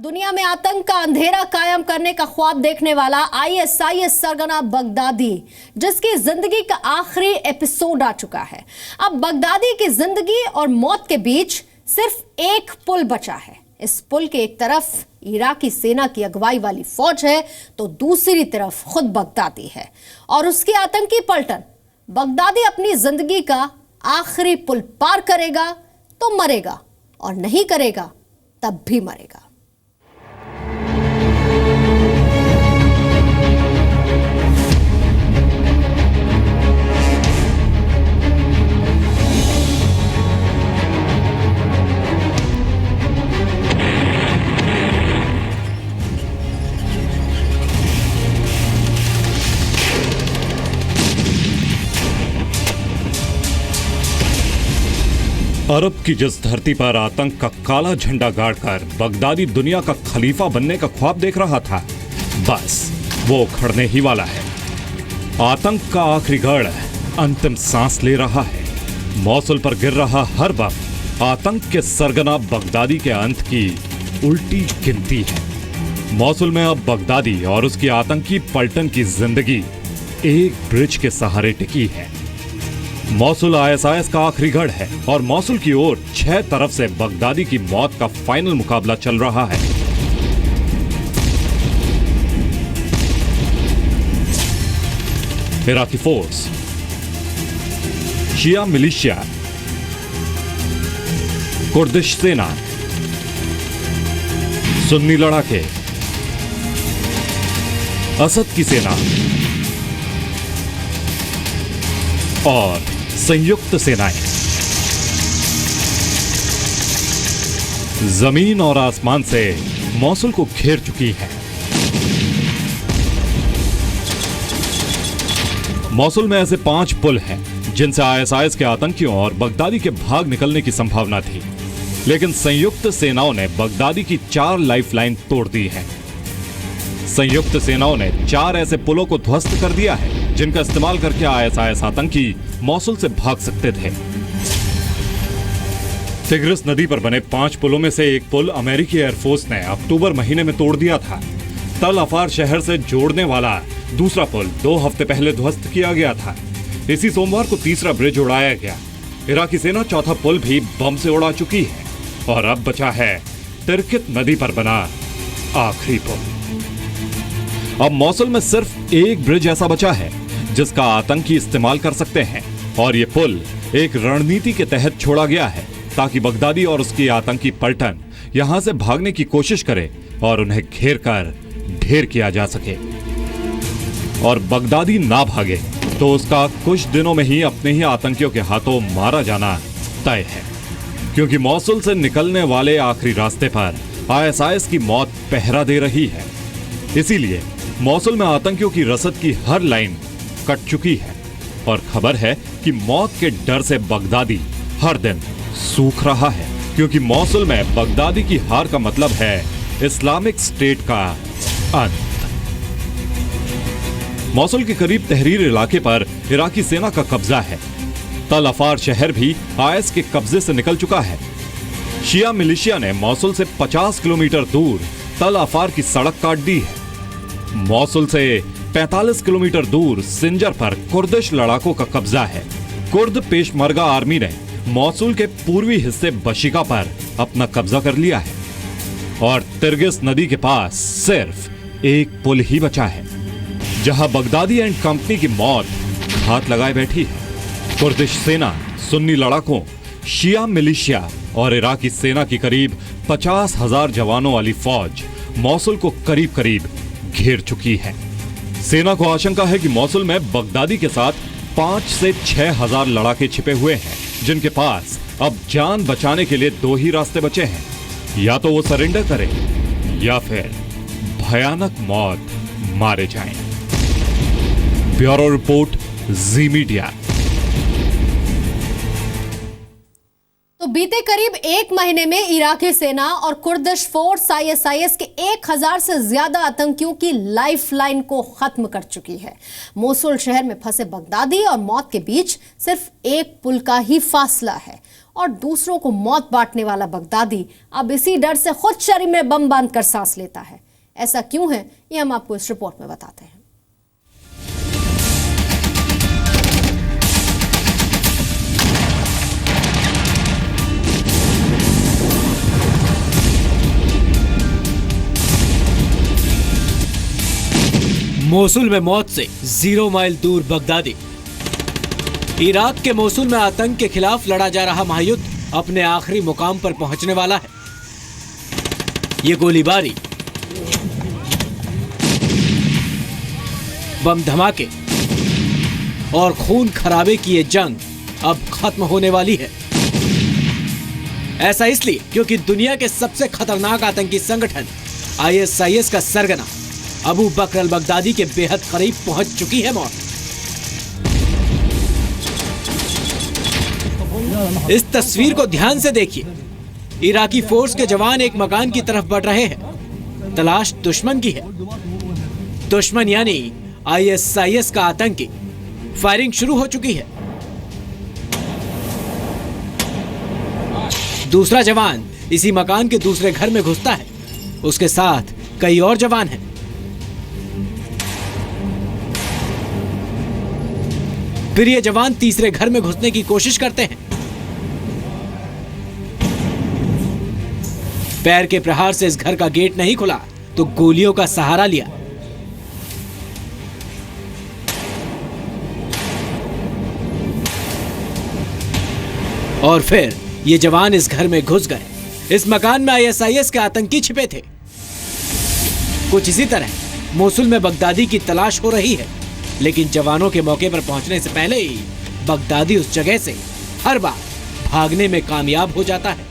दुनिया में आतंक का अंधेरा कायम करने का ख्वाब देखने वाला आईएसआईएस सरगना बगदादी, जिसकी जिंदगी का आखिरी एपिसोड आ चुका है। अब बगदादी की जिंदगी और मौत के बीच सिर्फ एक पुल बचा है। इस पुल के एक तरफ इराकी सेना की अगुवाई वाली फौज है, तो दूसरी तरफ खुद बगदादी है और उसकी आतंकी पलटन। बगदादी अपनी जिंदगी का आखिरी पुल पार करेगा तो मरेगा, और नहीं करेगा तब भी मरेगा। अरब की जिस धरती पर आतंक का काला झंडा गाड़कर बगदादी दुनिया का खलीफा बनने का ख्वाब देख रहा था, बस वो उखड़ने ही वाला है। आतंक का आखिरी गढ़ अंतिम सांस ले रहा है। मौसुल पर गिर रहा हर बम आतंक के सरगना बगदादी के अंत की उल्टी गिनती है। मौसुल में अब बगदादी और उसकी आतंकी पलटन की जिंदगी एक ब्रिज के सहारे टिकी है। मौसुल आईएसआईएस का आखिरी गढ़ है और मौसुल की ओर 6 तरफ से बगदादी की मौत का फाइनल मुकाबला चल रहा है। इराकी फोर्स, शिया मिलिशिया, कुर्दिश सेना, सुन्नी लड़ाके, असद की सेना और संयुक्त सेनाएं जमीन और आसमान से मौसुल को घेर चुकी हैं। मौसुल में ऐसे 5 पुल हैं जिनसे आईएसआईएस के आतंकियों और बगदादी के भाग निकलने की संभावना थी, लेकिन संयुक्त सेनाओं ने बगदादी की 4 लाइफलाइन तोड़ दी है। संयुक्त सेनाओं ने 4 ऐसे पुलों को ध्वस्त कर दिया है जिनका इस्तेमाल करके आईएसआईएस आतंकी मौसुल से भाग सकते थे। तिग्रिस नदी पर बने 5 पुलों में से एक पुल अमेरिकी एयरफोर्स ने अक्टूबर महीने में तोड़ दिया था। तल अफार शहर से जोड़ने वाला दूसरा पुल 2 हफ्ते पहले ध्वस्त किया गया था। इसी सोमवार को तीसरा ब्रिज उड़ाया गया। इराकी सेना चौथा पुल भी बम से उड़ा चुकी है और अब बचा है तिर्कित नदी पर बना आखिरी पुल। अब मौसुल में सिर्फ एक ब्रिज ऐसा बचा है जिसका आतंकी इस्तेमाल कर सकते हैं, और ये पुल एक रणनीति के तहत छोड़ा गया है ताकि बगदादी और उसकी आतंकी पलटन यहां से भागने की कोशिश करे और उन्हें घेर कर ढेर किया जा सके। और बगदादी ना भागे तो उसका कुछ दिनों में ही अपने ही आतंकियों के हाथों मारा जाना तय है, क्योंकि मौसुल से निकलने वाले आखिरी रास्ते पर आईएसआईएस की मौत पहरा दे रही है। इसीलिए मौसुल में आतंकियों की रसद की हर लाइन कट चुकी है और खबर है कि मौत के डर से बगदादी हर दिन सूख रहा है, क्योंकि मौसुल में बगदादी की हार का मतलब है इस्लामिक स्टेट का अंत। मौसुल के करीब तहरीर इलाके पर इराकी सेना का कब्जा है। तल अफार शहर भी आईएस के कब्जे से निकल चुका है। शिया मिलिशिया ने मौसुल से 50 किलोमीटर दूर तल अफार की सड़क काट दी है। मौसुल से 45 किलोमीटर दूर सिंजर पर कुर्दिश लड़ाकों का कब्जा है। कुर्द पेशमर्गा आर्मी ने मौसुल के पूर्वी हिस्से बशिका पर अपना कब्जा कर लिया है और तिर्गिस नदी के पास सिर्फ एक पुल ही बचा है जहां बगदादी एंड कंपनी की मौत घात लगाए बैठी है। कुर्दिश सेना, सुन्नी लड़ाकों, शिया मिलिशिया और इराकी सेना की करीब 50,000 जवानों वाली फौज मौसुल को करीब करीब घेर चुकी है। सेना को आशंका है कि मौसुल में बगदादी के साथ 5 से 6,000 लड़ाके छिपे हुए हैं, जिनके पास अब जान बचाने के लिए 2 ही रास्ते बचे हैं, या तो वो सरेंडर करें या फिर भयानक मौत मारे जाएं। ब्यूरो रिपोर्ट, जी मीडिया। तो बीते करीब 1 महीने में इराकी सेना और कुर्दिश फोर्स आईएसआईएस के 1000 से ज्यादा आतंकियों की लाइफलाइन को खत्म कर चुकी है। मौसुल शहर में फंसे बगदादी और मौत के बीच सिर्फ एक पुल का ही फासला है और दूसरों को मौत बांटने वाला बगदादी अब इसी डर से खुद शरीर में बम बांधकर सांस लेता है। ऐसा क्यों है, ये हम आपको इस रिपोर्ट में बताते हैं। मोसुल में मौत से 0 माइल दूर बगदादी। इराक के मोसुल में आतंक के खिलाफ लड़ा जा रहा महायुद्ध अपने आखिरी मुकाम पर पहुंचने वाला है। ये गोलीबारी, बम धमाके और खून खराबे की ये जंग अब खत्म होने वाली है। ऐसा इसलिए क्योंकि दुनिया के सबसे खतरनाक आतंकी संगठन ISIS का सरगना अबू बकर अल बगदादी के बेहद करीब पहुंच चुकी है मौत। इस तस्वीर को ध्यान से देखिए। इराकी फोर्स के जवान एक मकान की तरफ बढ़ रहे हैं। तलाश दुश्मन की है। दुश्मन यानी ISIS का आतंकी। फायरिंग शुरू हो चुकी है। दूसरा जवान इसी मकान के दूसरे घर में घुसता है। उसके साथ कई और जवान हैं। फिर ये जवान तीसरे घर में घुसने की कोशिश करते हैं। पैर के प्रहार से इस घर का गेट नहीं खुला तो गोलियों का सहारा लिया। और फिर ये जवान इस घर में घुस गए। इस मकान में ISIS के आतंकी छिपे थे। कुछ इसी तरह मोसुल में बगदादी की तलाश हो रही है, लेकिन जवानों के मौके पर पहुंचने से पहले ही बगदादी उस जगह से हर बार भागने में कामयाब हो जाता है।